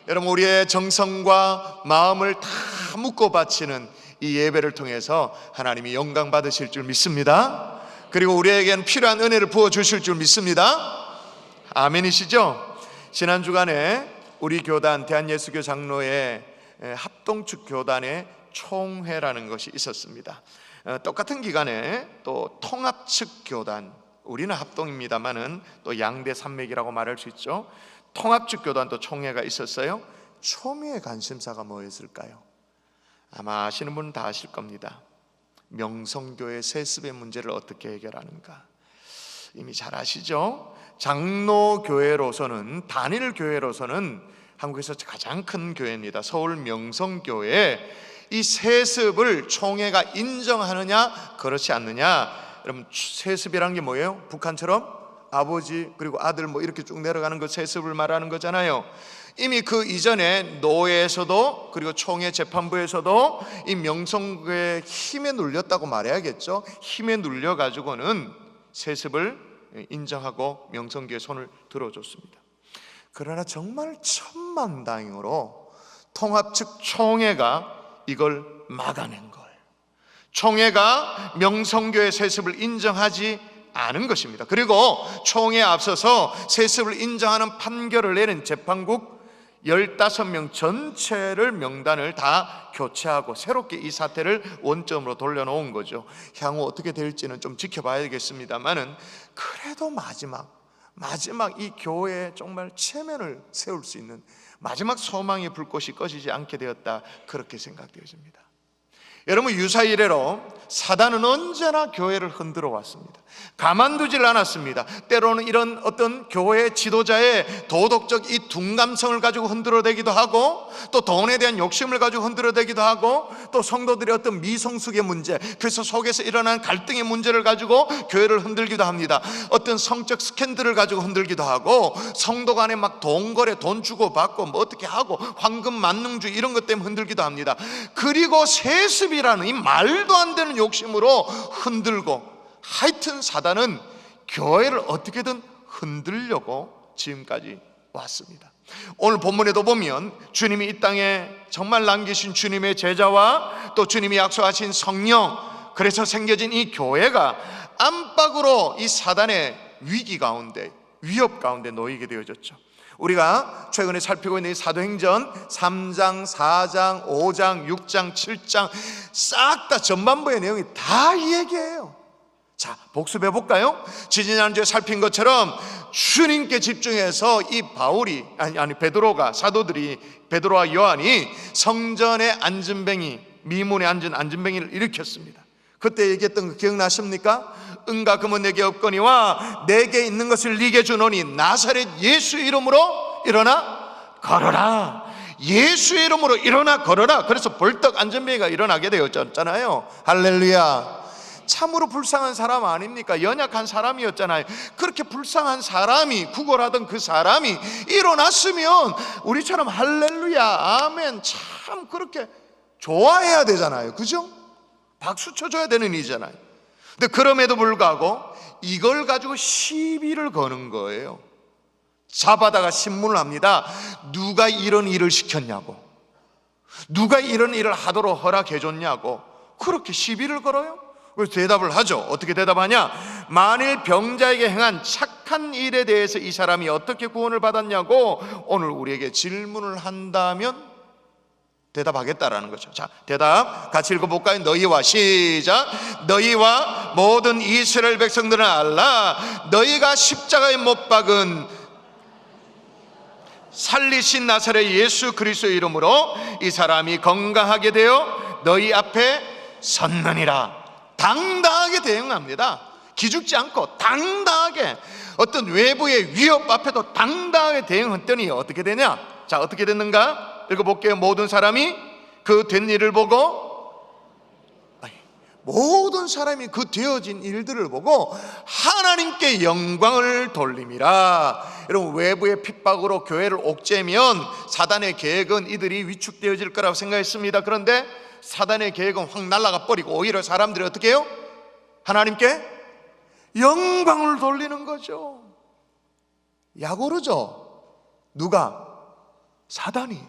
여러분, 우리의 정성과 마음을 다 묶어 바치는 이 예배를 통해서 하나님이 영광 받으실 줄 믿습니다. 그리고 우리에게는 필요한 은혜를 부어주실 줄 믿습니다. 아멘이시죠? 지난 주간에 우리 교단 대한예수교 장로의 합동측 교단의 총회라는 것이 있었습니다. 똑같은 기간에 또 통합측 교단, 우리는 합동입니다만은 또 양대 산맥이라고 말할 수 있죠. 통합측 교단도 총회가 있었어요. 초미의 관심사가 뭐였을까요? 아마 아시는 분은 다 아실 겁니다. 명성교회 세습의 문제를 어떻게 해결하는가. 이미 잘 아시죠? 장로교회로서는, 단일교회로서는 한국에서 가장 큰 교회입니다. 서울 명성교회. 이 세습을 총회가 인정하느냐 그렇지 않느냐. 여러분, 세습이라는 게 뭐예요? 북한처럼 아버지 그리고 아들 뭐 이렇게 쭉 내려가는 그 세습을 말하는 거잖아요. 이미 그 이전에 노회에서도 그리고 총회 재판부에서도 이 명성교회의 힘에 눌렸다고 말해야겠죠. 힘에 눌려가지고는 세습을 인정하고 명성교회에 손을 들어줬습니다. 그러나 정말 천만다행으로 통합 측 총회가 이걸 막아낸 거예요. 총회가 명성교회 세습을 인정하지 않은 것입니다. 그리고 총회에 앞서서 세습을 인정하는 판결을 내린 재판국 15명 전체를 명단을 다 교체하고 새롭게 이 사태를 원점으로 돌려놓은 거죠. 향후 어떻게 될지는 좀 지켜봐야겠습니다만은 그래도 마지막 이 교회에 정말 체면을 세울 수 있는 마지막 소망의 불꽃이 꺼지지 않게 되었다, 그렇게 생각되어집니다. 여러분, 유사 이래로 사단은 언제나 교회를 흔들어 왔습니다. 가만두질 않았습니다. 때로는 이런 어떤 교회 지도자의 도덕적 이 둔감성을 가지고 흔들어대기도 하고, 또 돈에 대한 욕심을 가지고 흔들어대기도 하고, 또 성도들의 어떤 미성숙의 문제, 그래서 속에서 일어난 갈등의 문제를 가지고 교회를 흔들기도 합니다. 어떤 성적 스캔들을 가지고 흔들기도 하고, 성도 간에 막 돈 거래, 돈 주고 받고 뭐 어떻게 하고 황금 만능주의 이런 것 때문에 흔들기도 합니다. 그리고 세습이라는 이 말도 안 되는 욕심으로 흔들고, 하여튼 사단은 교회를 어떻게든 흔들려고 지금까지 왔습니다. 오늘 본문에도 보면 주님이 이 땅에 정말 남기신 주님의 제자와 또 주님이 약속하신 성령, 그래서 생겨진 이 교회가 안팎으로 이 사단의 위기 가운데, 위협 가운데 놓이게 되어졌죠. 우리가 최근에 살피고 있는 이 사도행전 3장, 4장, 5장, 6장, 7장 싹 다 전반부의 내용이 다 이 얘기예요. 자, 복습해 볼까요? 지지난주에 살핀 것처럼 주님께 집중해서 이 바울이 베드로가, 사도들이, 베드로와 요한이 성전의 안전뱅이, 미문에 앉은 안전뱅이를 일으켰습니다. 그때 얘기했던 거 기억나십니까? 은과 금은 내게 없거니와 내게 있는 것을 네게 주노니 나사렛 예수 이름으로 일어나 걸어라. 예수의 이름으로 일어나 걸어라. 그래서 벌떡 안전뱅이가 일어나게 되었잖아요. 할렐루야. 참으로 불쌍한 사람 아닙니까? 연약한 사람이었잖아요. 그렇게 불쌍한 사람이, 구걸하던 그 사람이 일어났으면 우리처럼 할렐루야, 아멘, 참 그렇게 좋아해야 되잖아요. 그죠? 박수 쳐줘야 되는 일이잖아요. 근데 그럼에도 불구하고 이걸 가지고 시비를 거는 거예요. 잡아다가 신문을 합니다. 누가 이런 일을 시켰냐고, 누가 이런 일을 하도록 허락해 줬냐고, 그렇게 시비를 걸어요. 그래서 대답을 하죠. 어떻게 대답하냐? 만일 병자에게 행한 착한 일에 대해서 이 사람이 어떻게 구원을 받았냐고 오늘 우리에게 질문을 한다면 대답하겠다라는 거죠. 자, 대답 같이 읽어볼까요? 너희와, 시작. 너희와 모든 이스라엘 백성들은 알라. 너희가 십자가에 못 박은 살리신 나사렛 예수 그리스도의 이름으로 이 사람이 건강하게 되어 너희 앞에 섰느니라. 당당하게 대응합니다. 기죽지 않고 당당하게, 어떤 외부의 위협 앞에도 당당하게 대응했더니 어떻게 되냐? 자, 어떻게 됐는가? 읽어볼게요. 모든 사람이 그 된 일을 보고, 모든 사람이 그 되어진 일들을 보고 하나님께 영광을 돌림이라. 여러분, 외부의 핍박으로 교회를 옥죄면 사단의 계획은 이들이 위축되어질 거라고 생각했습니다. 그런데 사단의 계획은 확 날아가 버리고 오히려 사람들이 어떻게 해요? 하나님께 영광을 돌리는 거죠. 약 오르죠. 누가? 사단이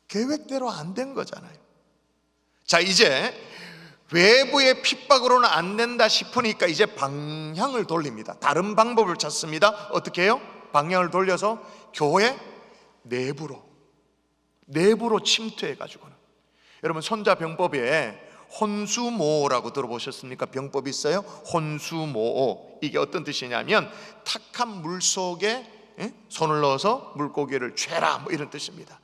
계획대로 안 된 거잖아요. 자, 이제 외부의 핍박으로는 안 된다 싶으니까 이제 방향을 돌립니다. 다른 방법을 찾습니다. 어떻게 해요? 방향을 돌려서 교회 내부로 침투해 가지고는, 여러분 손자병법에 혼수모라고 들어보셨습니까? 병법이 있어요. 혼수모. 이게 어떤 뜻이냐면 탁한 물 속에 손을 넣어서 물고기를 죄라, 뭐 이런 뜻입니다.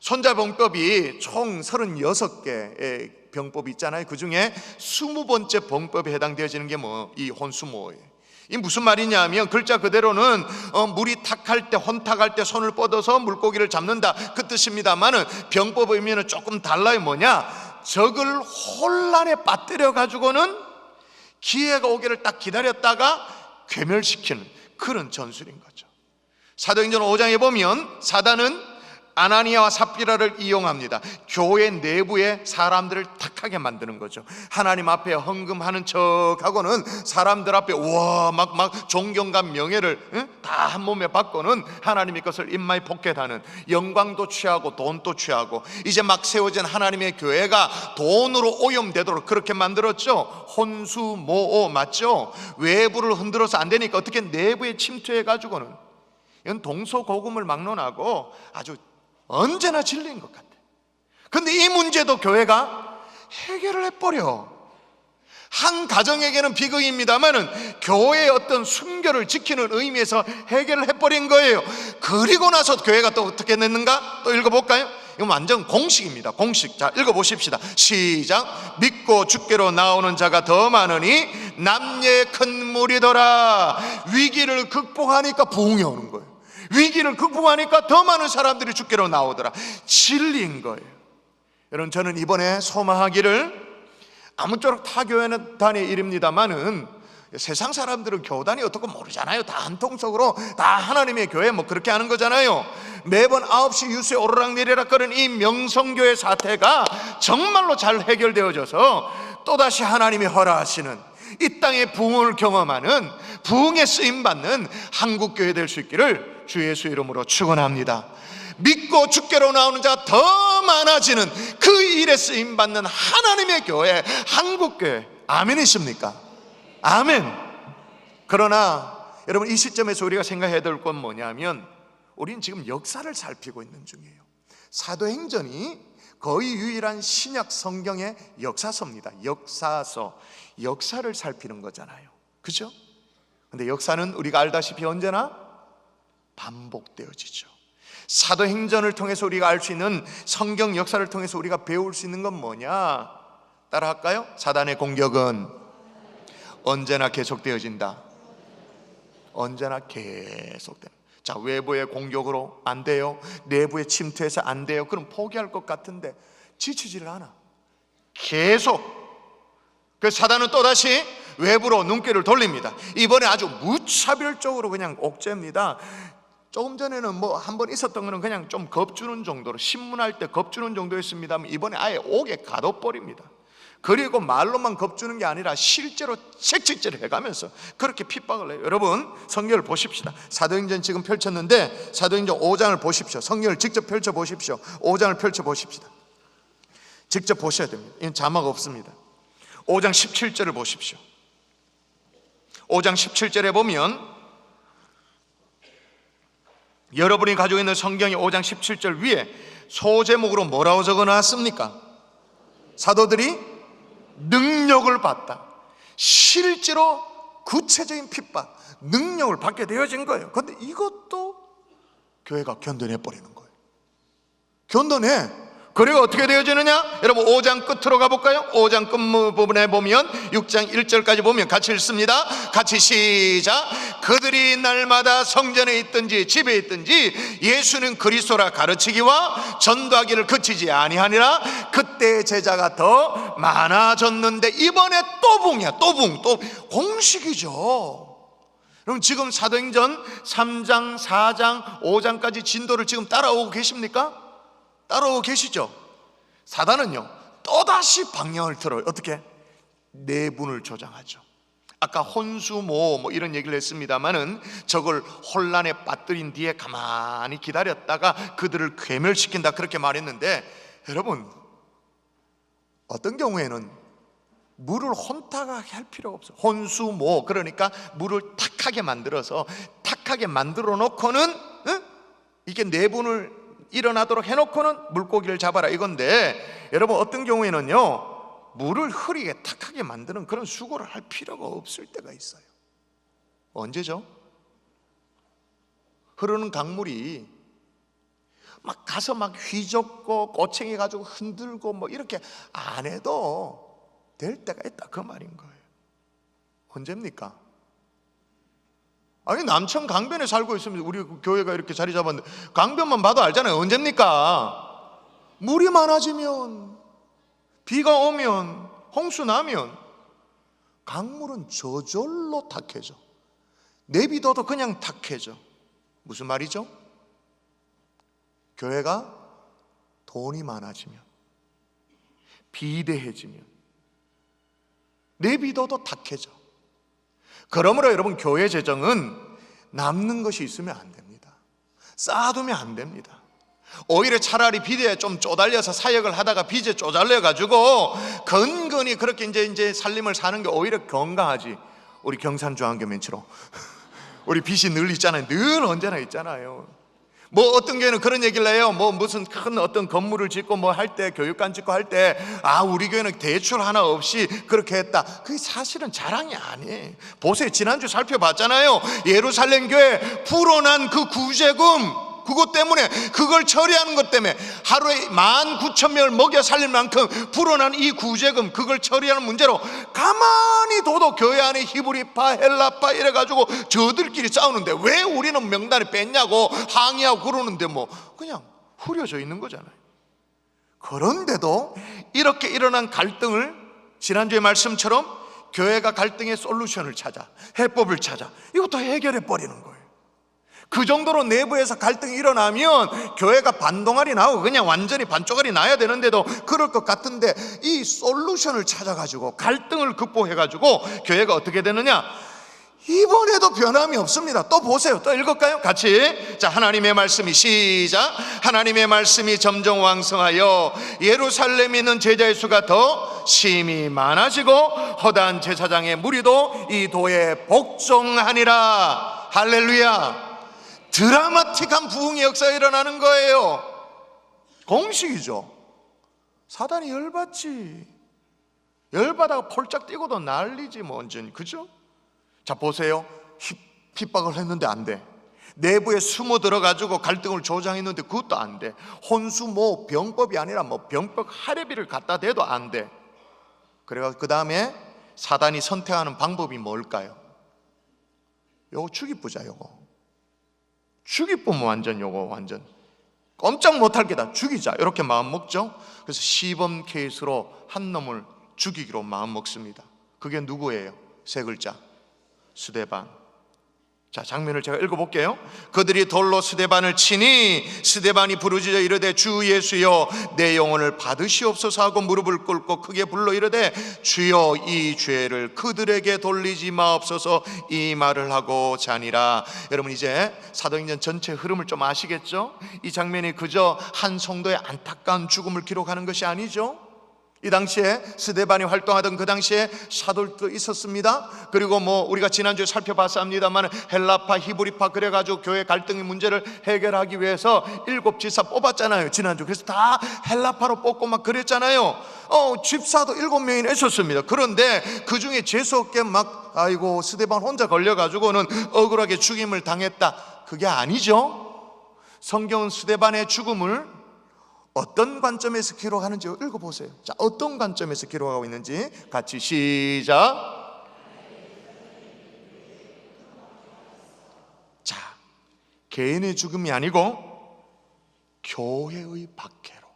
손자병법이 총 36개의 병법이 있잖아요. 그 중에 20번째 병법에 해당되어지는 게 이 혼수모예요. 이 무슨 말이냐면 글자 그대로는 물이 탁할 때, 혼탁할 때 손을 뻗어서 물고기를 잡는다, 그 뜻입니다만은 병법 의미는 조금 달라요. 뭐냐? 적을 혼란에 빠뜨려 가지고는 기회가 오기를 딱 기다렸다가 괴멸시키는 그런 전술인 거죠. 사도행전 5장에 보면 사단은 아나니아와 삽비라를 이용합니다. 교회 내부에 사람들을 탁하게 만드는 거죠. 하나님 앞에 헌금하는 척하고는 사람들 앞에 막 존경감, 명예를 다 한 몸에 받고는 하나님의 것을 인마에 포켓하는, 영광도 취하고 돈도 취하고, 이제 막 세워진 하나님의 교회가 돈으로 오염되도록 그렇게 만들었죠. 혼수모오 맞죠? 외부를 흔들어서 안 되니까 어떻게 내부에 침투해 가지고는, 이건 동서고금을 막론하고 아주 언제나 진리인 것 같아. 근데 이 문제도 교회가 해결을 해버려. 한 가정에게는 비극입니다만은 교회의 어떤 순결을 지키는 의미에서 해결을 해버린 거예요. 그리고 나서 교회가 또 어떻게 됐는가? 또 읽어볼까요? 이건 완전 공식입니다. 공식. 자, 읽어보십시다. 시작. 믿고 주께로 나오는 자가 더 많으니 남녀의 큰 무리더라. 위기를 극복하니까 부흥이 오는 거예요. 위기를 극복하니까 더 많은 사람들이 주께로 나오더라. 진리인 거예요. 여러분, 저는 이번에 소망하기를, 아무쪼록 타 교회는 단의 일입니다만은 세상 사람들은 교단이 어떻고 모르잖아요. 다 한통속으로 다 하나님의 교회 뭐 그렇게 하는 거잖아요. 매번 9시 뉴스에 오르락내리락 거리는 이 명성교회 사태가 정말로 잘 해결되어져서 또다시 하나님이 허락하시는 이 땅의 부흥을 경험하는, 부흥에 쓰임받는 한국교회 될 수 있기를 주 예수 이름으로 축원합니다. 믿고 주께로 나오는 자가 더 많아지는 그 일에 쓰임받는 하나님의 교회, 한국교회. 아멘이십니까? 아멘. 그러나 여러분, 이 시점에서 우리가 생각해야 될 건 뭐냐면, 우리는 지금 역사를 살피고 있는 중이에요. 사도행전이 거의 유일한 신약 성경의 역사서입니다. 역사서. 역사를 살피는 거잖아요. 그죠? 근데 역사는 우리가 알다시피 언제나 반복되어지죠. 사도행전을 통해서 우리가 알 수 있는, 성경 역사를 통해서 우리가 배울 수 있는 건 뭐냐? 따라할까요? 사단의 공격은 언제나 계속되어진다. 언제나 계속됩니다. 자, 외부의 공격으로 안 돼요. 내부에 침투해서 안 돼요. 그럼 포기할 것 같은데 지치지를 않아. 계속. 그래서 사단은 또다시 외부로 눈길을 돌립니다. 이번에 아주 무차별적으로 그냥 옥죄입니다. 조금 전에는 뭐 한 번 있었던 거는 그냥 좀 겁주는 정도로, 신문할 때 겁주는 정도였습니다만 이번에 아예 옥에 가둬버립니다. 그리고 말로만 겁주는 게 아니라 실제로 책찍질을 해가면서 그렇게 핍박을 해요. 여러분, 성경을 보십시다. 사도행전 지금 펼쳤는데 사도행전 5장을 보십시오. 성경을 직접 펼쳐보십시오. 5장을 펼쳐보십시다. 직접 보셔야 됩니다. 이건 자막 없습니다. 5장 17절을 보십시오. 5장 17절에 보면 여러분이 가지고 있는 성경의 5장 17절 위에 소제목으로 뭐라고 적어놨습니까? 사도들이 능력을 받다. 실제로 구체적인 핍박, 능력을 받게 되어진 거예요. 그런데 이것도 교회가 견뎌내버리는 거예요. 견뎌내. 그리고 어떻게 되어지느냐? 여러분 5장 끝으로 가볼까요? 5장 끝부분에 보면 6장 1절까지 보면 같이 읽습니다. 같이 시작. 그들이 날마다 성전에 있든지 집에 있든지 예수는 그리스도라 가르치기와 전도하기를 그치지 아니하니라. 그때 제자가 더 많아졌는데 이번에 또 붕이야. 또 붕. 또 공식이죠. 그럼 지금 사도행전 3장, 4장, 5장까지 진도를 지금 따라오고 계십니까? 따라오고 계시죠? 사단은요 또다시 방향을 틀어요. 어떻게? 내분을 조장하죠. 아까 혼수모 뭐 이런 얘기를 했습니다마는 저걸 혼란에 빠뜨린 뒤에 가만히 기다렸다가 그들을 괴멸시킨다 그렇게 말했는데, 여러분 어떤 경우에는 물을 혼탁하게 할 필요가 없어요. 혼수모, 그러니까 물을 탁하게 만들어서 탁하게 만들어 놓고는 이게 내분을 일어나도록 해놓고는 물고기를 잡아라 이건데, 여러분 어떤 경우에는요 물을 흐리게 탁하게 만드는 그런 수고를 할 필요가 없을 때가 있어요. 언제죠? 흐르는 강물이 막 가서 막 휘젓고 꼬챙이 가지고 흔들고 뭐 이렇게 안 해도 될 때가 있다 그 말인 거예요. 언제입니까? 아니 남천 강변에 살고 있으면 우리 교회가 이렇게 자리 잡았는데 강변만 봐도 알잖아요. 언제입니까? 물이 많아지면, 비가 오면, 홍수 나면 강물은 저절로 탁해져. 내비둬도 그냥 탁해져. 무슨 말이죠? 교회가 돈이 많아지면, 비대해지면 내비둬도 탁해져. 그러므로 여러분 교회 재정은 남는 것이 있으면 안 됩니다. 쌓아두면 안 됩니다. 오히려 차라리 빚에 좀 쪼달려서 사역을 하다가 빚에 쪼달려가지고 근근히 그렇게 이제 살림을 사는 게 오히려 건강하지. 우리 경산중앙교면처럼 우리 빚이 늘 있잖아요. 늘 언제나 있잖아요. 뭐 어떤 교회는 그런 얘기를 해요. 뭐 무슨 큰 어떤 건물을 짓고 뭐 할 때, 교육관 짓고 할 때, 아 우리 교회는 대출 하나 없이 그렇게 했다. 그게 사실은 자랑이 아니에요. 보세요, 지난주 살펴봤잖아요. 예루살렘 교회 불어난 그 구제금, 그것 때문에, 그걸 처리하는 것 때문에 하루에 19,000명을 먹여 살릴 만큼 불어난 이 구제금, 그걸 처리하는 문제로 가만히 둬도 교회 안에 히브리파, 헬라파 이래가지고 저들끼리 싸우는데 왜 우리는 명단에 뺐냐고 항의하고 그러는데 뭐 그냥 후려져 있는 거잖아요. 그런데도 이렇게 일어난 갈등을 지난주의 말씀처럼 교회가 갈등의 솔루션을 찾아, 해법을 찾아 이것도 해결해 버리는 거예요. 그 정도로 내부에서 갈등이 일어나면 교회가 반동아리 나오고 그냥 완전히 반쪽알이 나야 되는데도 그럴 것 같은데, 이 솔루션을 찾아가지고 갈등을 극복해가지고 교회가 어떻게 되느냐? 이번에도 변함이 없습니다. 또 보세요. 또 읽을까요? 같이. 자, 하나님의 말씀이 시작. 하나님의 말씀이 점점 왕성하여 예루살렘에 있는 제자의 수가 더 심히 많아지고 허다한 제사장의 무리도 이 도에 복종하니라. 할렐루야. 드라마틱한 부흥의 역사가 일어나는 거예요. 공식이죠. 사단이 열받지. 열받아가 폴짝 뛰고도 난리지 뭐 완전히. 그죠? 자 보세요. 핍박을 했는데 안 돼. 내부에 숨어 들어가지고 갈등을 조장했는데 그것도 안 돼. 혼수 뭐 병법이 아니라 뭐 병법 할애비를 갖다 대도 안 돼. 그래서 그 다음에 사단이 선택하는 방법이 뭘까요? 요거 죽이부자. 요거 죽이쁘면 완전 꼼짝 못할 게다. 죽이자 이렇게 마음 먹죠. 그래서 시범 케이스로 한 놈을 죽이기로 마음 먹습니다. 그게 누구예요? 세 글자, 스데반. 자, 장면을 제가 읽어볼게요. 그들이 돌로 스데반을 치니 스데반이 부르짖어 이르되 주 예수여 내 영혼을 받으시옵소서 하고 무릎을 꿇고 크게 불러 이르되 주여 이 죄를 그들에게 돌리지 마옵소서 이 말을 하고 자니라. 여러분 이제 사도행전 전체 흐름을 좀 아시겠죠? 이 장면이 그저 한 성도의 안타까운 죽음을 기록하는 것이 아니죠. 이 당시에 스데반이 활동하던 그 당시에 사도들도 있었습니다. 그리고 뭐 우리가 지난주에 살펴봤습니다만 헬라파, 히브리파 그래가지고 교회 갈등의 문제를 해결하기 위해서 7 집사 뽑았잖아요 지난주. 그래서 다 헬라파로 뽑고 막 그랬잖아요. 집사도 7명이나 있었습니다. 그런데 그 중에 재수없게 막 아이고 스데반 혼자 걸려가지고는 억울하게 죽임을 당했다, 그게 아니죠. 성경은 스데반의 죽음을 어떤 관점에서 기록하는지 읽어보세요. 자, 어떤 관점에서 기록하고 있는지 같이 시작. 자, 개인의 죽음이 아니고 교회의 박해로.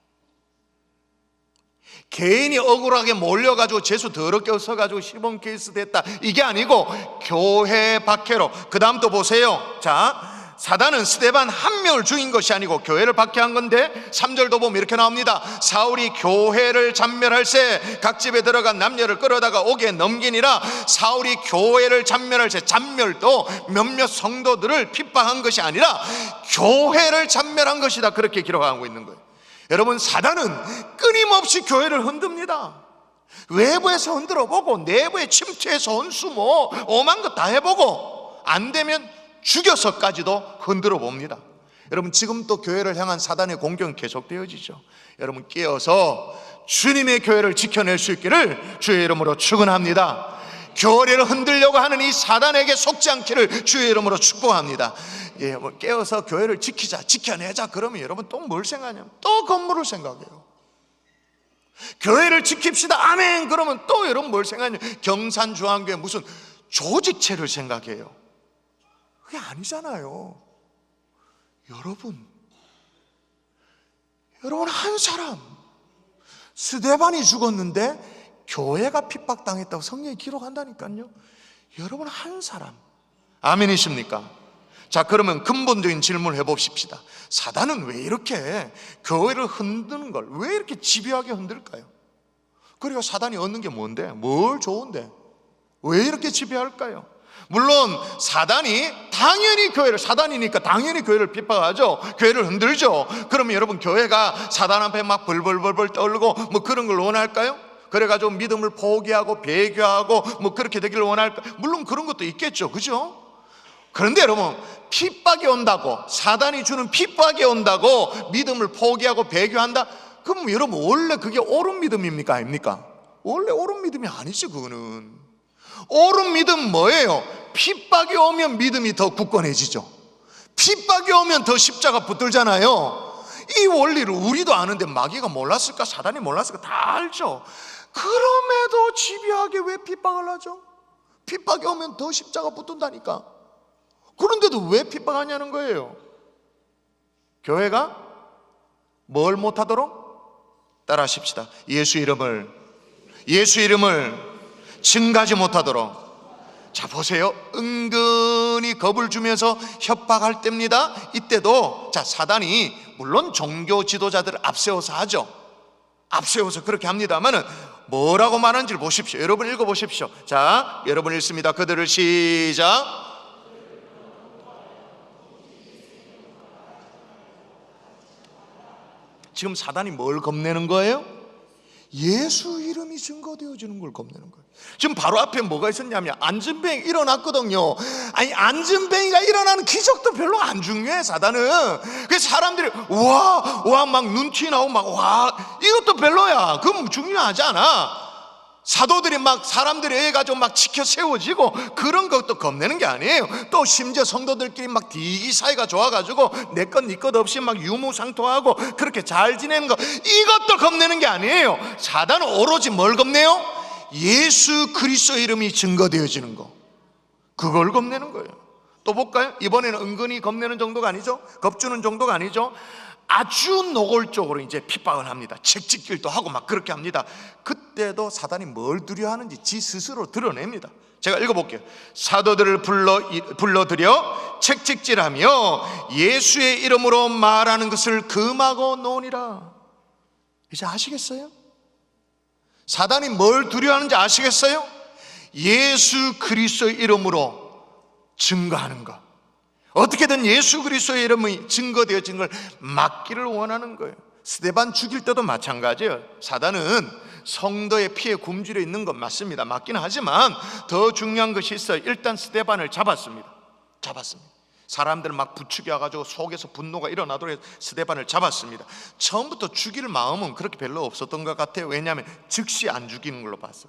개인이 억울하게 몰려가지고 재수 더럽게 써가지고 시범 케이스 됐다, 이게 아니고 교회 박해로. 그 다음 또 보세요. 자, 사단은 스데반 한 명을 죽인 것이 아니고 교회를 박해한 건데 3절도 보면 이렇게 나옵니다. 사울이 교회를 잔멸할새 각 집에 들어간 남녀를 끌어다가 옥에 넘기니라. 사울이 교회를 잔멸할새, 잔멸도 몇몇 성도들을 핍박한 것이 아니라 교회를 잔멸한 것이다, 그렇게 기록하고 있는 거예요. 여러분, 사단은 끊임없이 교회를 흔듭니다. 외부에서 흔들어보고 내부에 침투해서 혼수 오만 것 다 해보고 안 되면 죽여서까지도 흔들어 봅니다. 여러분, 지금 또 교회를 향한 사단의 공격은 계속되어지죠. 여러분, 깨어서 주님의 교회를 지켜낼 수 있기를 주의 이름으로 축원합니다. 교회를 흔들려고 하는 이 사단에게 속지 않기를 주의 이름으로 축복합니다. 깨어서 교회를 지키자, 지켜내자 그러면 여러분 또 뭘 생각하냐면 또 건물을 생각해요. 교회를 지킵시다, 아멘 그러면 또 여러분 뭘 생각하냐면 경산중앙교회 무슨 조직체를 생각해요. 그게 아니잖아요. 여러분 한 사람 스데반이 죽었는데 교회가 핍박당했다고 성경이 기록한다니까요. 여러분 한 사람, 아멘이십니까? 자, 그러면 근본적인 질문을 해봅시다. 사단은 왜 이렇게 교회를 흔드는 걸 왜 이렇게 집요하게 흔들까요? 그리고 사단이 얻는 게 뭔데? 뭘 좋은데? 왜 이렇게 집요할까요? 물론 사단이 당연히 교회를, 사단이니까 당연히 교회를 핍박하죠. 교회를 흔들죠. 그러면 여러분 교회가 사단 앞에 막 벌벌벌벌 떨고 뭐 그런 걸 원할까요? 그래가지고 믿음을 포기하고 배교하고 뭐 그렇게 되기를 원할까요? 물론 그런 것도 있겠죠, 그죠? 그런데 여러분, 핍박이 온다고, 사단이 주는 핍박이 온다고 믿음을 포기하고 배교한다? 그럼 여러분 원래 그게 옳은 믿음입니까, 아닙니까? 원래 옳은 믿음이 아니지. 그거는 옳은 믿음 뭐예요? 핍박이 오면 믿음이 더 굳건해지죠. 핍박이 오면 더 십자가 붙들잖아요. 이 원리를 우리도 아는데 마귀가 몰랐을까, 사단이 몰랐을까? 다 알죠. 그럼에도 집요하게 왜 핍박을 하죠? 핍박이 오면 더 십자가 붙든다니까. 그런데도 왜 핍박하냐는 거예요. 교회가 뭘 못하도록? 따라 하십시다. 예수 이름을 증가하지 못하도록. 자, 보세요. 은근히 겁을 주면서 협박할 때입니다. 이때도 자, 사단이 물론 종교 지도자들을 앞세워서 하죠. 앞세워서 그렇게 합니다만은 뭐라고 말하는지를 보십시오. 여러분 읽어보십시오. 자, 여러분 읽습니다. 그들을 시작. 지금 사단이 뭘 겁내는 거예요? 예수 이름이 증거되어지는 걸 겁내는 거예요. 지금 바로 앞에 뭐가 있었냐면 안전뱅이 일어났거든요. 아니, 안전뱅이가 일어나는 기적도 별로 안 중요해, 사단은. 그래서 사람들이 와 막 눈티 나오고 막 와, 이것도 별로야. 그건 중요하지 않아. 사도들이 막 사람들이 해가지고 막 지켜 세워지고 그런 것도 겁내는 게 아니에요. 또 심지어 성도들끼리 막 되게 사이가 좋아가지고 내 것 네 것 없이 막 유무상통하고 그렇게 잘 지내는 거, 이것도 겁내는 게 아니에요. 사단은 오로지 뭘 겁내요? 예수 그리스도 이름이 증거되어지는 거, 그걸 겁내는 거예요. 또 볼까요? 이번에는 은근히 겁내는 정도가 아니죠. 겁주는 정도가 아니죠. 아주 노골적으로 이제 핍박을 합니다. 책찍질도 하고 막 그렇게 합니다. 그때도 사단이 뭘 두려워하는지 지 스스로 드러냅니다. 제가 읽어볼게요. 사도들을 불러들여 책찍질하며 예수의 이름으로 말하는 것을 금하고 놓으니라. 이제 아시겠어요? 사단이 뭘 두려워하는지 아시겠어요? 예수 그리스도의 이름으로 증거하는 것, 어떻게든 예수 그리스도의 이름이 증거되어진 걸 막기를 원하는 거예요. 스데반 죽일 때도 마찬가지예요. 사단은 성도의 피에 굶주려 있는 건 맞습니다. 맞긴 하지만 더 중요한 것이 있어요. 일단 스데반을 잡았습니다. 사람들을 막 부추겨가지고 속에서 분노가 일어나도록 해서 스데반을 잡았습니다. 처음부터 죽일 마음은 그렇게 별로 없었던 것 같아요. 왜냐하면 즉시 안 죽이는 걸로 봤어.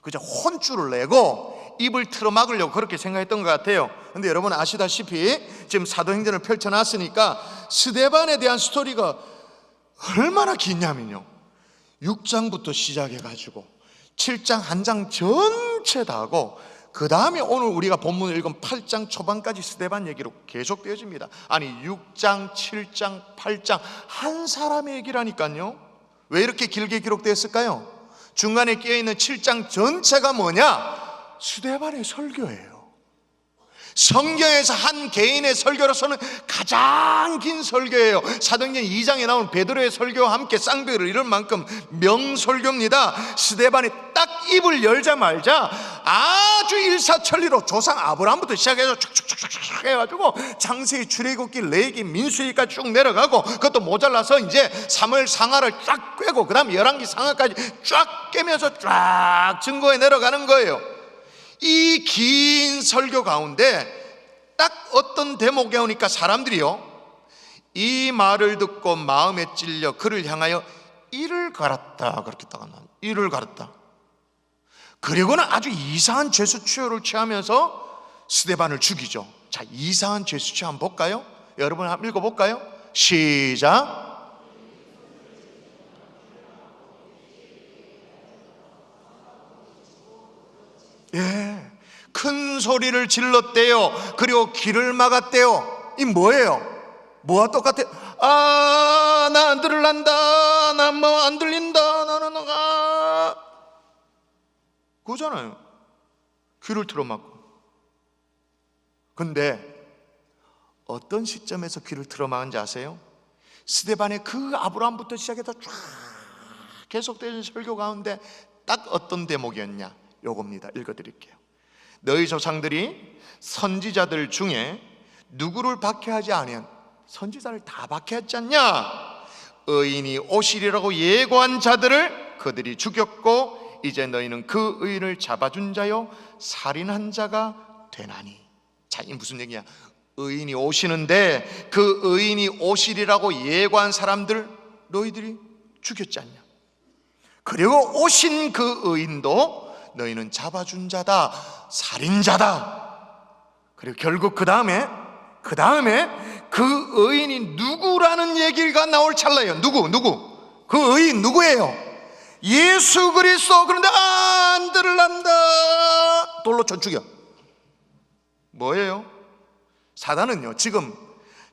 그저 혼쭐을 내고 입을 틀어막으려고 그렇게 생각했던 것 같아요. 근데 여러분 아시다시피 지금 사도행전을 펼쳐놨으니까 스데반에 대한 스토리가 얼마나 기냐면요, 6장부터 시작해가지고 7장 한 장 전체 다 하고 그 다음에 오늘 우리가 본문을 읽은 8장 초반까지 스데반 얘기로 계속되어집니다. 아니 6장, 7장, 8장 한 사람의 얘기라니까요. 왜 이렇게 길게 기록되었을까요? 중간에 끼어있는 7장 전체가 뭐냐? 스데반의 설교예요. 성경에서 한 개인의 설교로서는 가장 긴 설교예요. 사도행전 2장에 나온 베드로의 설교와 함께 쌍벽을 이룰 만큼 명설교입니다. 스데반이 딱 입을 열자마자 아주 일사천리로 조상 아브라함부터 시작해서 쫙쫙쫙쫙 해가지고 창세기, 출애굽기, 레위기, 민수기까지 쭉 내려가고, 그것도 모자라서 이제 사무엘 상하를 쫙 꿰고 그 다음 열왕기 상하까지 쫙 깨면서 쫙 증거해 내려가는 거예요. 이 긴 설교 가운데 딱 어떤 대목에 오니까 사람들이요, 이 말을 듣고 마음에 찔려 그를 향하여 이를 갈았다, 그렇게 딱 나와요. 이를 갈았다. 그리고는 아주 이상한 죄수 취호를 취하면서 스데반을 죽이죠. 자, 이상한 죄수 취호 한번 볼까요? 여러분 한번 읽어볼까요? 시작. 예, 큰 소리를 질렀대요. 그리고 길을 막았대요. 이 뭐예요? 뭐와 똑같아요? 아, 나 안 들을란다, 나 뭐 안 들린다, 나는 그거잖아요. 귀를 틀어막고. 근데 어떤 시점에서 귀를 틀어막은지 아세요? 스데반의 그 아브라함부터 시작해서 쫙 계속되는 설교 가운데 딱 어떤 대목이었냐, 요겁니다. 읽어드릴게요. 너희 조상들이 선지자들 중에 누구를 박해하지 아니한, 선지자를 다 박해했지 않냐? 의인이 오시리라고 예고한 자들을 그들이 죽였고 이제 너희는 그 의인을 잡아준 자요 살인한 자가 되나니. 자, 이 무슨 얘기야? 의인이 오시는데 그 의인이 오시리라고 예고한 사람들 너희들이 죽였지 않냐? 그리고 오신 그 의인도 너희는 잡아준 자다, 살인자다. 그리고 결국 그 다음에 그 의인이 누구라는 얘기가 나올 찰나예요. 누구? 그 의인 누구예요? 예수 그리스도. 그런데 안 들을란다, 돌로 쳐 죽여. 뭐예요? 사단은요, 지금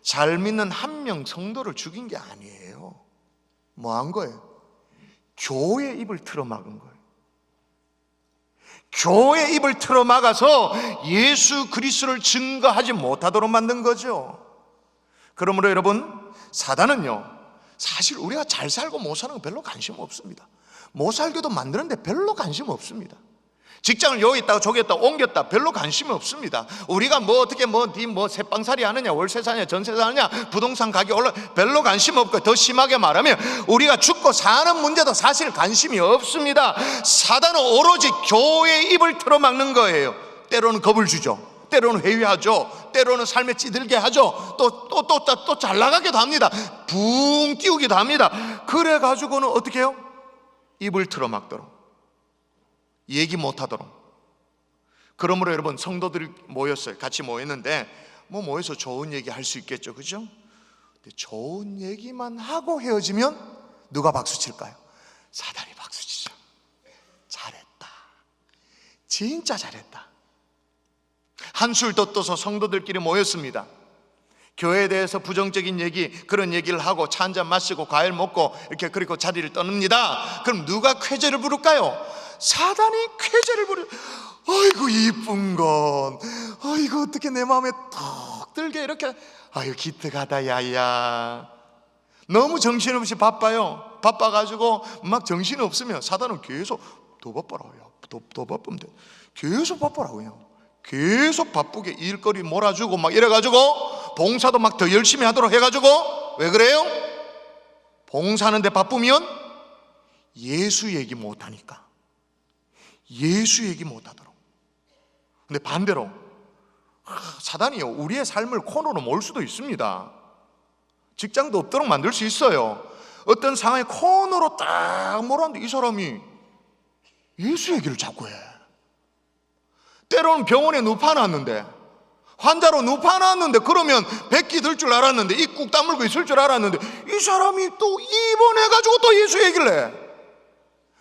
잘 믿는 한 명 성도를 죽인 게 아니에요. 뭐 한 거예요? 교회 입을 틀어막은 거예요. 교회 입을 틀어막아서 예수 그리스도를 증거하지 못하도록 만든 거죠. 그러므로 여러분, 사단은요, 사실 우리가 잘 살고 못 사는 거 별로 관심 없습니다. 못 살게도 만드는데 별로 관심 없습니다. 직장을 여기 있다가 저기 있다가 옮겼다, 별로 관심이 없습니다. 우리가 뭐 어떻게 뭐 새빵살이 하느냐, 월세 사느냐, 전세 사느냐, 부동산 가격 올라, 별로 관심 없고, 더 심하게 말하면 우리가 죽고 사는 문제도 사실 관심이 없습니다. 사단은 오로지 교회의 입을 틀어막는 거예요. 때로는 겁을 주죠, 때로는 회유하죠, 때로는 삶에 찌들게 하죠, 또 잘 나가기도 합니다. 붕 띄우기도 합니다. 그래 가지고는 어떻게 해요? 입을 틀어막도록, 얘기 못하도록. 그러므로 여러분, 성도들이 모였어요. 같이 모였는데 뭐 모여서 좋은 얘기 할 수 있겠죠, 그죠? 근데 좋은 얘기만 하고 헤어지면 누가 박수 칠까요? 사단이 박수 치죠. 잘했다, 진짜 잘했다. 한술 더 떠서 성도들끼리 모였습니다. 교회에 대해서 부정적인 얘기, 그런 얘기를 하고 차 한잔 마시고 과일 먹고 이렇게, 그리고 자리를 떠납니다. 그럼 누가 쾌재를 부를까요? 사단이 쾌재를 부르. 아이고 이쁜 건, 아이고 어떻게 내 마음에 턱 들게 이렇게, 아유 기특하다 야야. 너무 정신없이 바빠요. 바빠가지고 막 정신이 없으면 사단은 계속 더 바빠라고요. 더 바쁘면 돼. 계속 바빠라고요. 계속 바쁘게 일거리 몰아주고 막 이래가지고 봉사도 막 더 열심히 하도록 해가지고. 왜 그래요? 봉사하는데 바쁘면 예수 얘기 못하니까. 예수 얘기 못하도록. 근데 반대로 사단이요, 우리의 삶을 코너로 몰 수도 있습니다. 직장도 없도록 만들 수 있어요. 어떤 상황에 코너로 딱 몰았는데 이 사람이 예수 얘기를 자꾸 해. 때로는 병원에 눕혀놨는데, 환자로 눕혀놨는데, 그러면 백기 들 줄 알았는데, 입국 다물고 있을 줄 알았는데, 이 사람이 또 입원해가지고 또 예수 얘기를 해.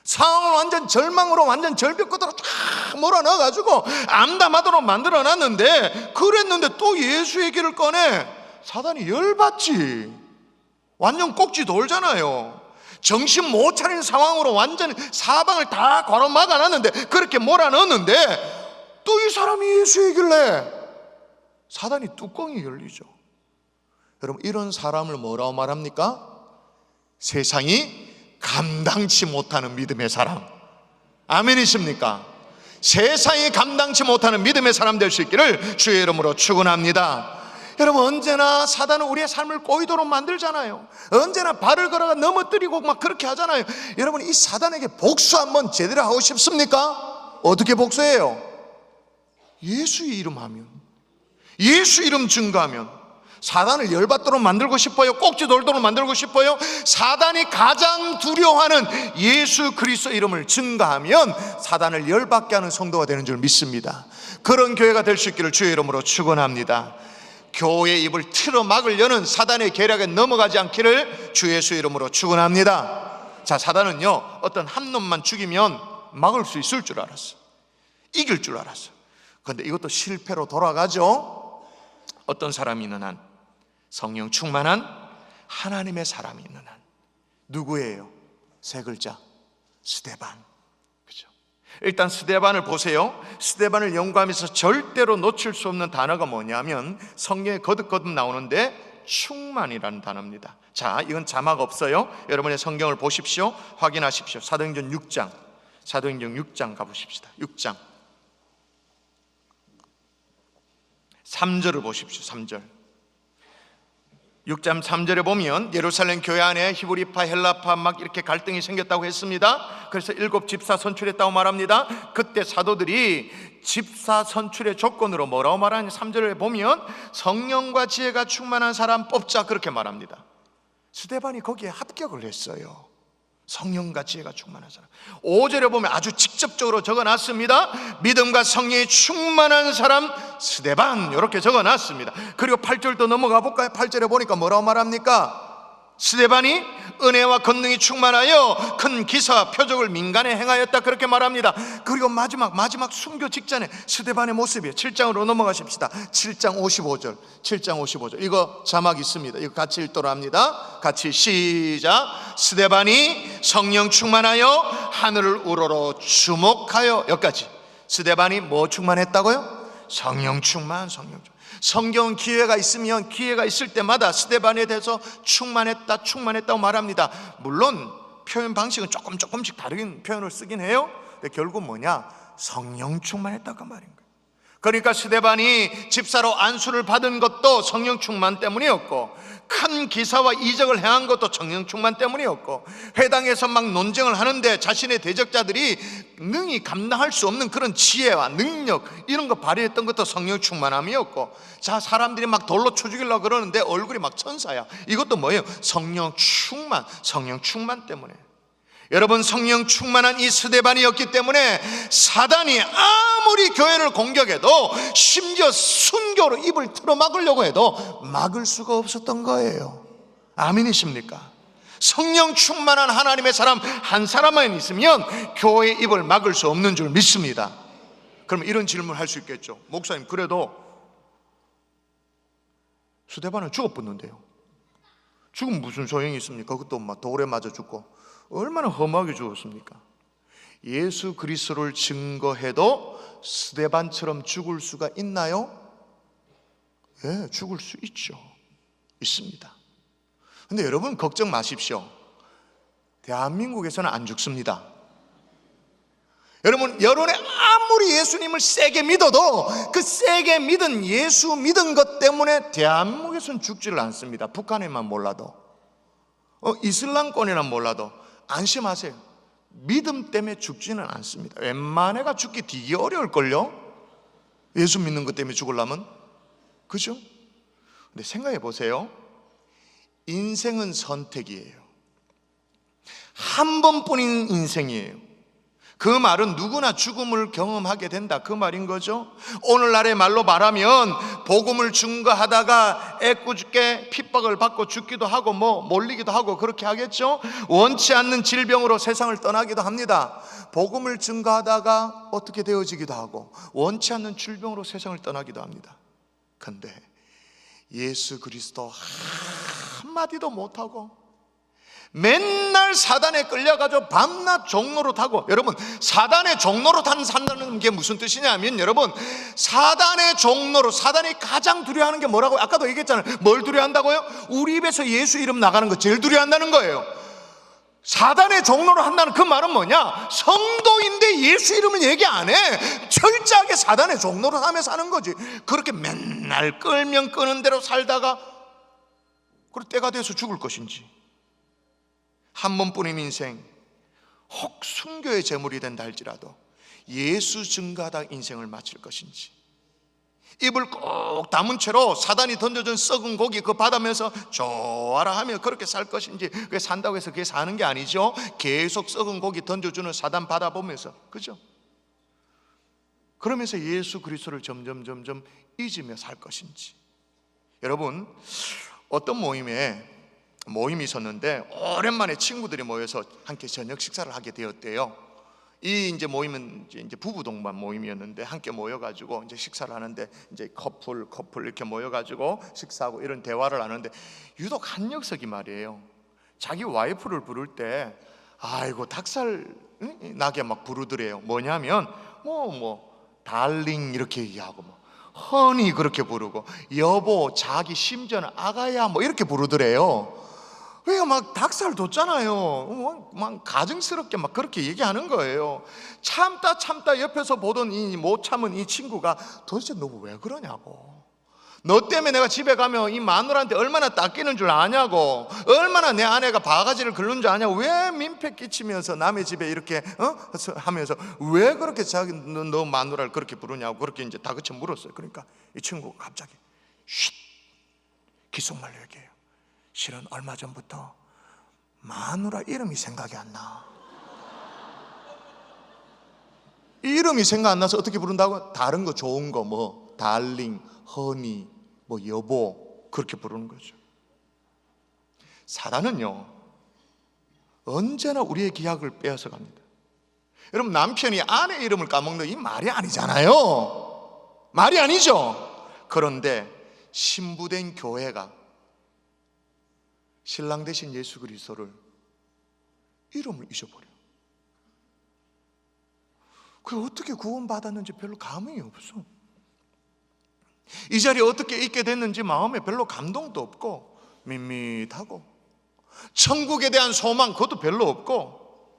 상황을 완전 절망으로, 완전 절벽끝으로 쫙 몰아넣어가지고 암담하도록 만들어놨는데, 그랬는데 또 예수 얘기를 꺼내. 사단이 열받지. 완전 꼭지 돌잖아요. 정신 못 차린 상황으로 완전 사방을 다 걸어 막아놨는데, 그렇게 몰아넣었는데 또 이 사람이 예수 얘기를 해. 사단이 뚜껑이 열리죠. 여러분, 이런 사람을 뭐라고 말합니까? 세상이 감당치 못하는 믿음의 사람. 아멘이십니까? 세상이 감당치 못하는 믿음의 사람 될 수 있기를 주의 이름으로 축원합니다. 여러분, 언제나 사단은 우리의 삶을 꼬이도록 만들잖아요. 언제나 발을 걸어가 넘어뜨리고 막 그렇게 하잖아요. 여러분, 이 사단에게 복수 한번 제대로 하고 싶습니까? 어떻게 복수해요? 예수 이름 하면, 예수 이름 증거하면. 사단을 열받도록 만들고 싶어요? 꼭지 돌도록 만들고 싶어요? 사단이 가장 두려워하는 예수 그리스도 이름을 증거하면 사단을 열받게 하는 성도가 되는 줄 믿습니다. 그런 교회가 될 수 있기를 주의 이름으로 축원합니다. 교회의 입을 틀어 막으려는 사단의 계략에 넘어가지 않기를 주 예수 이름으로 축원합니다. 자, 사단은요, 어떤 한 놈만 죽이면 막을 수 있을 줄 알았어. 이길 줄 알았어. 그런데 이것도 실패로 돌아가죠. 어떤 사람이 있는 한, 성령 충만한 하나님의 사람이 있는 한. 누구예요? 세 글자, 스데반. 그죠? 일단 스데반을 보세요. 스데반을 연구하면서 절대로 놓칠 수 없는 단어가 뭐냐면 성경에 거듭거듭 나오는데 충만이라는 단어입니다. 자, 이건 자막 없어요. 여러분의 성경을 보십시오. 확인하십시오. 사도행전 6장, 사도행전 6장 가보십시다. 6장 3절을 보십시오. 3절 6장 3절에 보면 예루살렘 교회 안에 히브리파 헬라파 막 이렇게 갈등이 생겼다고 했습니다. 그래서 7 집사 선출했다고 말합니다. 그때 사도들이 집사 선출의 조건으로 뭐라고 말하냐, 3절에 보면 성령과 지혜가 충만한 사람 뽑자 그렇게 말합니다. 스데반이 거기에 합격을 했어요. 성령과 지혜가 충만한 사람. 5절에 보면 아주 직접적으로 적어놨습니다. 믿음과 성령이 충만한 사람 스데반, 이렇게 적어놨습니다. 그리고 8절도 넘어가 볼까요? 8절에 보니까 뭐라고 말합니까? 스데반이 은혜와 권능이 충만하여 큰 기사와 표적을 민간에 행하였다 그렇게 말합니다. 그리고 마지막 순교 직전에 스데반의 모습이에요. 7장으로 넘어가십시다. 7장 55절 7장 55절 이거 자막 있습니다. 이거 같이 읽도록 합니다. 같이 시작. 스데반이 성령 충만하여 하늘을 우러러 주목하여. 여기까지. 스데반이 뭐 충만했다고요? 성령 충만. 성경은 기회가 있으면 기회가 있을 때마다 스데반에 대해서 충만했다고 말합니다. 물론 표현 방식은 조금씩 다른 표현을 쓰긴 해요. 근데 결국 뭐냐? 성령 충만했다고 말인 거예요. 그러니까 스데반이 집사로 안수를 받은 것도 성령 충만 때문이었고, 큰 기사와 이적을 행한 것도 성령 충만 때문이었고, 회당에서 막 논쟁을 하는데 자신의 대적자들이 능히 감당할 수 없는 그런 지혜와 능력 이런 거 발휘했던 것도 성령 충만함이었고, 자, 사람들이 막 돌로 쳐 죽이려고 그러는데 얼굴이 막 천사야. 이것도 뭐예요? 성령 충만 때문에. 여러분, 성령 충만한 이 스데반이었기 때문에 사단이 아무리 교회를 공격해도, 심지어 순교로 입을 틀어막으려고 해도 막을 수가 없었던 거예요. 아멘이십니까? 성령 충만한 하나님의 사람 한 사람만 있으면 교회의 입을 막을 수 없는 줄 믿습니다. 그럼 이런 질문을 할 수 있겠죠. 목사님, 그래도 스데반은 죽어붙는데요. 죽으면 무슨 소용이 있습니까? 그것도 막 돌에 맞아 죽고 얼마나 험하게 죽었습니까? 예수 그리스도를 증거해도 스데반처럼 죽을 수가 있나요? 예, 죽을 수 있죠. 있습니다. 근데 여러분 걱정 마십시오. 대한민국에서는 안 죽습니다. 여러분, 여론에 아무리 예수님을 세게 믿어도 그 세게 믿은 예수 믿은 것 때문에 대한민국에서는 죽지를 않습니다. 북한에만 몰라도, 이슬람권에만 몰라도 안심하세요. 믿음 때문에 죽지는 않습니다. 웬만한 애가 죽기 되게 어려울걸요? 예수 믿는 것 때문에 죽으려면. 그죠? 근데 생각해 보세요. 인생은 선택이에요. 한 번뿐인 인생이에요. 그 말은 누구나 죽음을 경험하게 된다, 그 말인 거죠. 오늘날의 말로 말하면 복음을 증거하다가 애꿎게 핍박을 받고 죽기도 하고 몰리기도 하고 그렇게 하겠죠. 원치 않는 질병으로 세상을 떠나기도 합니다. 복음을 증거하다가 어떻게 되어지기도 하고 원치 않는 질병으로 세상을 떠나기도 합니다. 근데 예수 그리스도 한마디도 못하고 맨날 사단에 끌려가지고 밤낮 종로로 타고, 여러분 사단의 종로로 산다는 게 무슨 뜻이냐면, 여러분 사단의 종로로, 사단이 가장 두려워하는 게 뭐라고 아까도 얘기했잖아요. 뭘 두려워한다고요? 우리 입에서 예수 이름 나가는 거 제일 두려워한다는 거예요. 사단의 종로로 한다는 그 말은 뭐냐? 성도인데 예수 이름은 얘기 안 해. 철저하게 사단의 종로로 하며 사는 거지. 그렇게 맨날 끌면 끄는 대로 살다가 그럴 때가 돼서 죽을 것인지, 한 번뿐인 인생 혹 순교의 제물이 된다 할지라도 예수 증거하다 인생을 마칠 것인지, 입을 꼭 다문 채로 사단이 던져준 썩은 고기 그거 받으면서 좋아라 하며 그렇게 살 것인지, 그게 산다고 해서 그게 사는 게 아니죠. 계속 썩은 고기 던져주는 사단 받아보면서, 그죠? 그러면서 예수 그리스도를 점점 잊으며 살 것인지. 여러분, 어떤 모임이 있었는데 오랜만에 친구들이 모여서 함께 저녁 식사를 하게 되었대요. 이 이제 모임은 이제 부부 동반 모임이었는데, 함께 모여가지고 이제 식사를 하는데, 이제 커플 이렇게 모여가지고 식사하고 이런 대화를 하는데, 유독 한 녀석이 말이에요, 자기 와이프를 부를 때 아이고 닭살 나게 막 부르더래요. 뭐냐면 달링 이렇게 얘기하고, 허니 그렇게 부르고, 여보, 자기, 심지어는 아가야 이렇게 부르더래요. 그러니까 막 닭살 돋잖아요. 막 가증스럽게 막 그렇게 얘기하는 거예요. 참다 옆에서 보던 못 참은 이 친구가 도대체 너 왜 그러냐고, 너 때문에 내가 집에 가면 이 마누라한테 얼마나 닦이는 줄 아냐고, 얼마나 내 아내가 바가지를 긁는 줄 아냐고, 왜 민폐 끼치면서 남의 집에 이렇게 하면서 왜 그렇게 너 마누라를 그렇게 부르냐고, 그렇게 이제 다그쳐 물었어요. 그러니까 이 친구가 갑자기 쉿 귓속말로 얘기해요. 실은 얼마 전부터 마누라 이름이 생각이 안 나. 이름이 생각 안 나서 어떻게 부른다고? 다른 거 좋은 거 달링, 허니, 여보 그렇게 부르는 거죠. 사단은요 언제나 우리의 기약을 빼앗아 갑니다. 여러분, 남편이 아내 이름을 까먹는 이 말이 아니잖아요. 말이 아니죠. 그런데 신부된 교회가 신랑 대신 예수 그리스도를 이름을 잊어버려. 그 어떻게 구원받았는지 별로 감흥이 없어. 이 자리에 어떻게 있게 됐는지 마음에 별로 감동도 없고 밋밋하고, 천국에 대한 소망 그것도 별로 없고,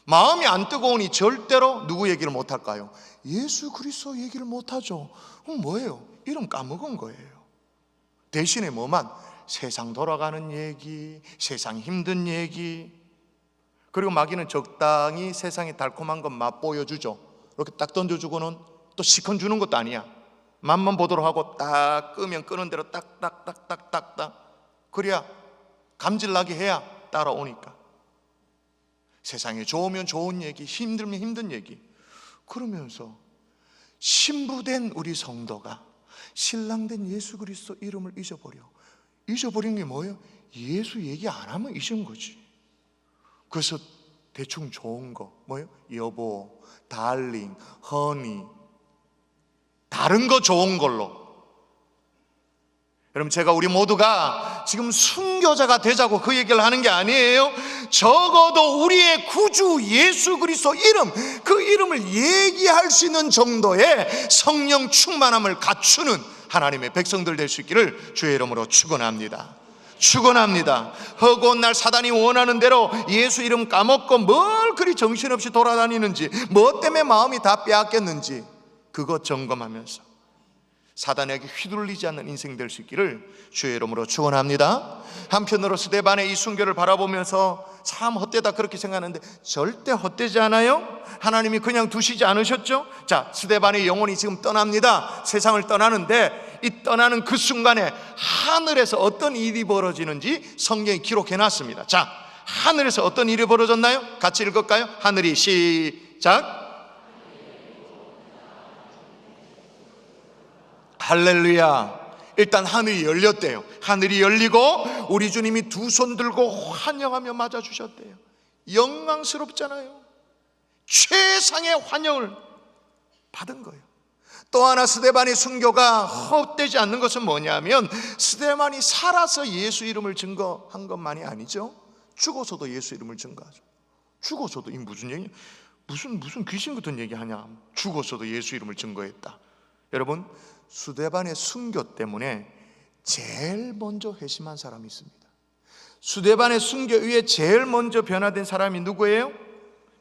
마음이 안 뜨거우니 절대로 누구 얘기를 못할까요? 예수 그리스도 얘기를 못하죠. 그럼 뭐예요? 이름 까먹은 거예요. 대신에 세상 돌아가는 얘기, 세상 힘든 얘기, 그리고 마귀는 적당히 세상의 달콤한 것 맛보여주죠. 이렇게 딱 던져주고는 또 시컨 주는 것도 아니야. 맛만 보도록 하고 딱 끄면 끄는 대로 딱딱딱딱딱딱, 그래야 감질나게 해야 따라오니까. 세상에 좋으면 좋은 얘기, 힘들면 힘든 얘기. 그러면서 신부된 우리 성도가 신랑된 예수 그리스도 이름을 잊어버린 게 뭐예요? 예수 얘기 안 하면 잊은 거지. 그래서 대충 좋은 거 여보, 달링, 허니, 다른 거 좋은 걸로. 여러분, 제가 우리 모두가 지금 순교자가 되자고 그 얘기를 하는 게 아니에요. 적어도 우리의 구주 예수 그리스도 이름, 그 이름을 얘기할 수 있는 정도의 성령 충만함을 갖추는 하나님의 백성들 될 수 있기를 주의 이름으로 축원합니다. 허구한 날 사단이 원하는 대로 예수 이름 까먹고 뭘 그리 정신없이 돌아다니는지, 뭐 때문에 마음이 다 빼앗겼는지 그것 점검하면서 사단에게 휘둘리지 않는 인생 될 수 있기를 주의 이름으로 축원합니다. 한편으로 스데반의 이 순교를 바라보면서 참 헛되다 그렇게 생각하는데 절대 헛되지 않아요. 하나님이 그냥 두시지 않으셨죠. 자, 스데반의 영혼이 지금 떠납니다. 세상을 떠나는데, 이 떠나는 그 순간에 하늘에서 어떤 일이 벌어지는지 성경에 기록해놨습니다. 자, 하늘에서 어떤 일이 벌어졌나요? 같이 읽을까요? 하늘이 시작. 할렐루야. 일단 하늘이 열렸대요. 하늘이 열리고 우리 주님이 두 손 들고 환영하며 맞아주셨대요. 영광스럽잖아요. 최상의 환영을 받은 거예요. 또 하나 스데반의 순교가 헛되지 않는 것은 뭐냐면, 스데반이 살아서 예수 이름을 증거한 것만이 아니죠. 죽어서도 예수 이름을 증거하죠. 죽어서도, 이 무슨 얘기, 무슨 귀신 같은 얘기하냐. 죽어서도 예수 이름을 증거했다. 여러분, 스데반의 순교 때문에 제일 먼저 회심한 사람이 있습니다. 스데반의 순교 위에 제일 먼저 변화된 사람이 누구예요?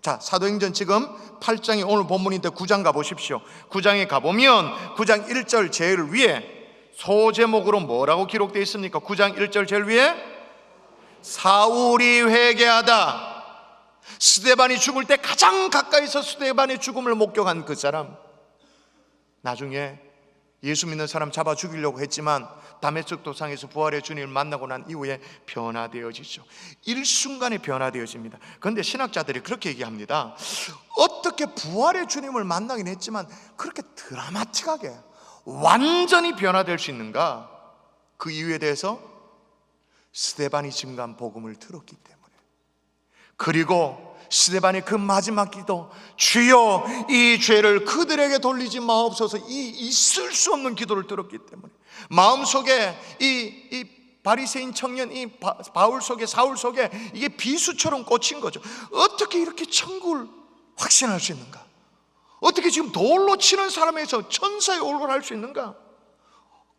자, 사도행전 지금 8장이 오늘 본문인데 9장 가보십시오. 9장에 가보면 9장 1절 제일 위에 소제목으로 뭐라고 기록되어 있습니까? 9장 1절 제일 위에 사울이 회개하다. 스데반이 죽을 때 가장 가까이서 스데반의 죽음을 목격한 그 사람, 나중에 예수 믿는 사람 잡아 죽이려고 했지만 다메섹 도상에서 부활의 주님을 만나고 난 이후에 변화되어지죠. 일순간에 변화되어집니다. 그런데 신학자들이 그렇게 얘기합니다. 어떻게 부활의 주님을 만나긴 했지만 그렇게 드라마틱하게 완전히 변화될 수 있는가? 그 이유에 대해서 스데반이 증거한 복음을 들었기 때문에, 그리고 스데반의 그 마지막 기도, 주여 이 죄를 그들에게 돌리지 마옵소서, 이 있을 수 없는 기도를 들었기 때문에 마음속에 이 바리새인 청년, 이 바울 속에, 사울 속에 이게 비수처럼 꽂힌 거죠. 어떻게 이렇게 천국을 확신할 수 있는가? 어떻게 지금 돌로 치는 사람에서 천사의 얼굴을 할 수 있는가?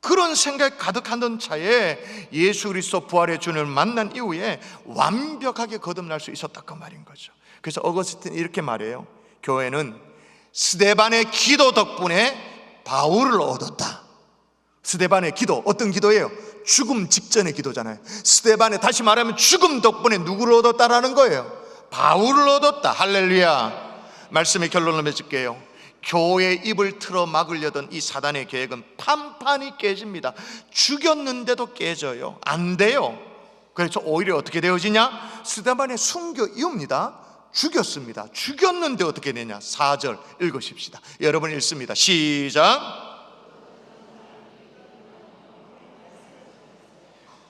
그런 생각 가득하던 차에 예수 그리스도 부활의 주님을 만난 이후에 완벽하게 거듭날 수 있었다, 그 말인 거죠. 그래서 어거스틴이 이렇게 말해요. 교회는 스데반의 기도 덕분에 바울을 얻었다. 스데반의 기도, 어떤 기도예요? 죽음 직전의 기도잖아요. 스데반의, 다시 말하면 죽음 덕분에 누구를 얻었다라는 거예요? 바울을 얻었다. 할렐루야. 말씀의 결론을 맺을게요. 교회의 입을 틀어 막으려던 이 사단의 계획은 판판이 깨집니다. 죽였는데도 깨져요. 안 돼요. 그래서 오히려 어떻게 되어지냐? 스데반의 순교 이후입니다. 죽였습니다. 죽였는데 어떻게 되냐? 4절 읽으십시다. 여러분 읽습니다. 시작.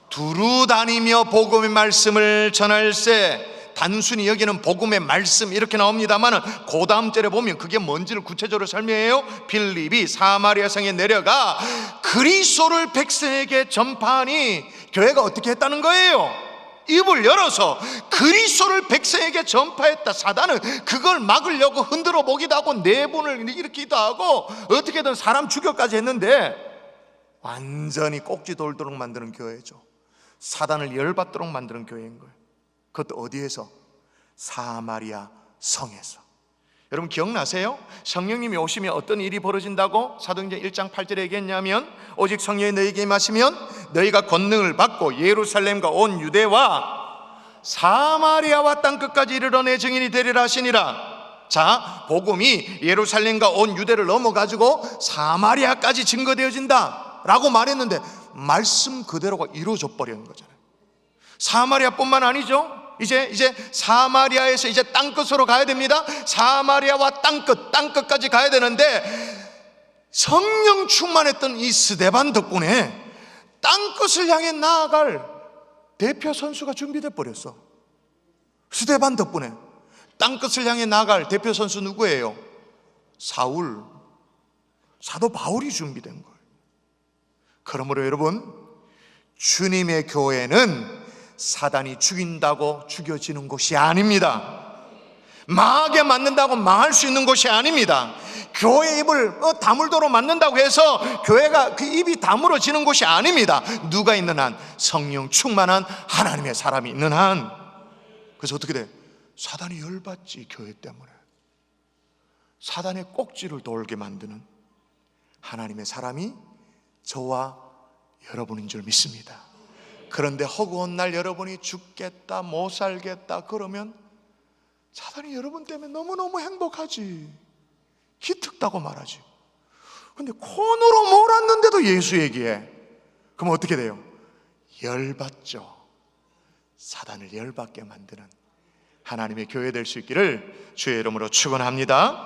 두루 다니며 복음의 말씀을 전할세. 단순히 여기는 복음의 말씀 이렇게 나옵니다만 그 다음 절에 보면 그게 뭔지를 구체적으로 설명해요. 빌립이 사마리아 성에 내려가 그리스도를 백성에게 전파하니, 교회가 어떻게 했다는 거예요? 입을 열어서 그리스도를 백성에게 전파했다. 사단은 그걸 막으려고 흔들어 보기도 하고 내분을 일으키기도 하고 어떻게든 사람 죽여까지 했는데 완전히 꼭지 돌도록 만드는 교회죠. 사단을 열받도록 만드는 교회인 거예요. 그것도 어디에서? 사마리아 성에서. 여러분 기억나세요? 성령님이 오시면 어떤 일이 벌어진다고 사도행전 1장 8절에 얘기했냐면, 오직 성령이 너희에게 임하시면 너희가 권능을 받고 예루살렘과 온 유대와 사마리아와 땅끝까지 이르러 내 증인이 되리라 하시니라. 자, 복음이 예루살렘과 온 유대를 넘어가지고 사마리아까지 증거되어진다 라고 말했는데 말씀 그대로가 이루어져 버리는 거잖아요. 사마리아뿐만 아니죠. 이제 사마리아에서 이제 땅끝으로 가야 됩니다. 사마리아와 땅끝까지 가야 되는데 성령 충만했던 이 스데반 덕분에 땅끝을 향해 나아갈 대표 선수가 준비돼 버렸어. 스데반 덕분에 땅끝을 향해 나아갈 대표 선수 누구예요? 사울, 사도 바울이 준비된 거예요. 그러므로 여러분, 주님의 교회는 사단이 죽인다고 죽여지는 곳이 아닙니다. 망하게 만든다고 망할 수 있는 곳이 아닙니다. 교회 입을 다물도록 만든다고 해서 교회가 그 입이 다물어지는 곳이 아닙니다. 누가 있는 한? 성령 충만한 하나님의 사람이 있는 한. 그래서 어떻게 돼? 사단이 열받지. 교회 때문에 사단의 꼭지를 돌게 만드는 하나님의 사람이 저와 여러분인 줄 믿습니다. 그런데 허구한 날 여러분이 죽겠다, 못 살겠다 그러면 사단이 여러분 때문에 너무너무 행복하지, 기특다고 말하지. 근데 콘으로 몰았는데도 예수 얘기해. 그럼 어떻게 돼요? 열받죠. 사단을 열받게 만드는 하나님의 교회 될 수 있기를 주의 이름으로 축원합니다.